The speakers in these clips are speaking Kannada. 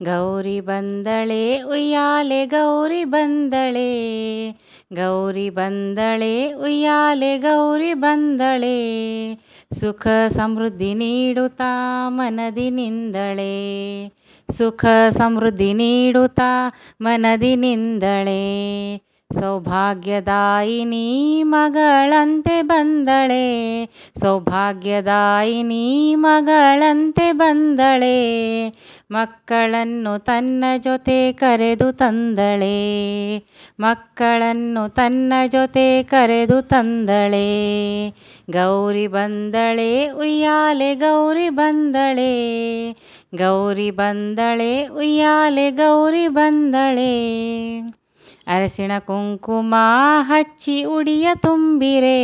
ಗೌರಿ ಬಂದಳೆ ಉಯ್ಯಾಲೆ ಗೌರಿ ಬಂದಳೆ, ಗೌರಿ ಬಂದಳೆ ಉಯ್ಯಾಲೆ ಗೌರಿ ಬಂದಳೆ, ಸುಖ ಸಮೃದ್ಧಿ ನೀಡುತ್ತಾ ಮನದಿ ನಿಂದಳೆ, ಸುಖ ಸಮೃದ್ಧಿ ನೀಡುತ್ತಾ ಮನದಿ ನಿಂದಳೆ, ಸೌಭಾಗ್ಯದಾಯಿನಿ ಮಗಳಂತೆ ಬಂದಳೆ, ಸೌಭಾಗ್ಯದಾಯಿನಿ ಮಗಳಂತೆ ಬಂದಳೆ, ಮಕ್ಕಳನ್ನು ತನ್ನ ಜೊತೆ ಕರೆದು ತಂದಳೆ, ಮಕ್ಕಳನ್ನು ತನ್ನ ಜೊತೆ ಕರೆದು ತಂದಳೆ, ಗೌರಿ ಬಂದಳೆ ಉಯ್ಯಾಲೆ ಗೌರಿ ಬಂದಳೆ, ಗೌರಿ ಬಂದಳೆ ಉಯ್ಯಾಲೆ ಗೌರಿ ಬಂದಳೆ, ಅರಸಿಣ ಕುಂಕುಮ ಹಚ್ಚಿ ಉಡಿಯ ತುಂಬಿರೆ,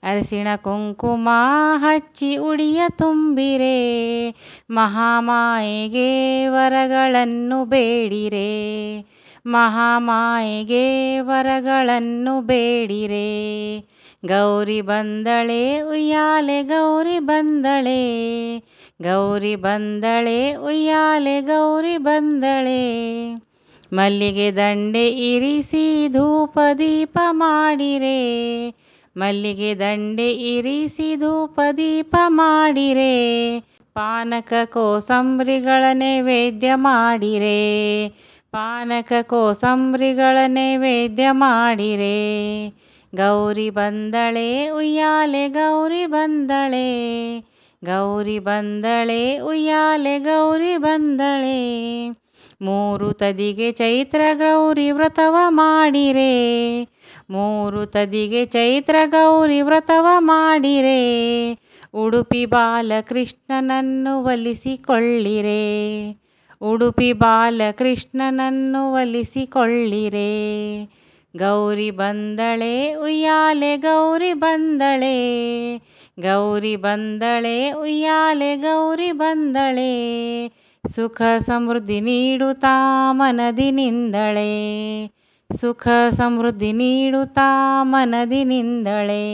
ಅರಸಿಣ ಕುಂಕುಮ ಹಚ್ಚಿ ಉಡಿಯ ತುಂಬಿರೆ, ಮಹಾಮಾಯೆಗೆ ವರಗಳನ್ನು ಬೇಡಿರೆ, ಮಹಾಮಾಯೆಗೆ ವರಗಳನ್ನು ಬೇಡಿರೆ, ಗೌರಿ ಬಂದಳೆ ಉಯ್ಯಾಲೆ ಗೌರಿ ಬಂದಳೆ, ಗೌರಿ ಬಂದಳೆ ಉಯ್ಯಾಲೆ ಗೌರಿ ಬಂದಳೆ, ಮಲ್ಲಿಗೆ ದಂಡೆ ಇರಿಸಿ ಧೂಪ ದೀಪ ಮಾಡಿರೆ, ಮಲ್ಲಿಗೆ ದಂಡೆ ಇರಿಸಿ ಧೂಪ ದೀಪ ಮಾಡಿರೆ, ಪಾನಕ ಕೋಸಂಬರಿಗಳ ನೈವೇದ್ಯ ಮಾಡಿರೆ, ಪಾನಕ ಕೋಸಂಬರಿಗಳ ನೈವೇದ್ಯ ಮಾಡಿರೆ, ಗೌರಿ ಬಂದಳೆ ಉಯ್ಯಾಲೆ ಗೌರಿ ಬಂದಳೆ, ಗೌರಿ ಬಂದಳೆ ಉಯ್ಯಾಲೆ ಗೌರಿ ಬಂದಳೆ, ಮೂರು ತದಿಗೆ ಚೈತ್ರ ಗೌರಿ ವ್ರತವ ಮಾಡಿರೆ, ಮೂರು ತದಿಗೆ ಚೈತ್ರ ಗೌರಿ ವ್ರತವ ಮಾಡಿರೆ, ಉಡುಪಿ ಬಾಲಕೃಷ್ಣನನ್ನು ಒಲಿಸಿಕೊಳ್ಳಿರೆ, ಉಡುಪಿ ಬಾಲಕೃಷ್ಣನನ್ನು ಒಲಿಸಿಕೊಳ್ಳಿರೆ, ಗೌರಿ ಬಂದಳೆ ಉಯ್ಯಾಲೆ ಗೌರಿ ಬಂದಳೆ, ಗೌರಿ ಬಂದಳೆ ಉಯ್ಯಾಲೆ ಗೌರಿ ಬಂದಳೆ, ಸುಖ ಸಮೃದ್ಧಿ ನೀಡುತ್ತಾ ಮನದಿ ನಿಂದಳೆ, ಸುಖ ಸಮೃದ್ಧಿ ನೀಡುತ್ತಾ ಮನದಿ ನಿಂದಳೆ.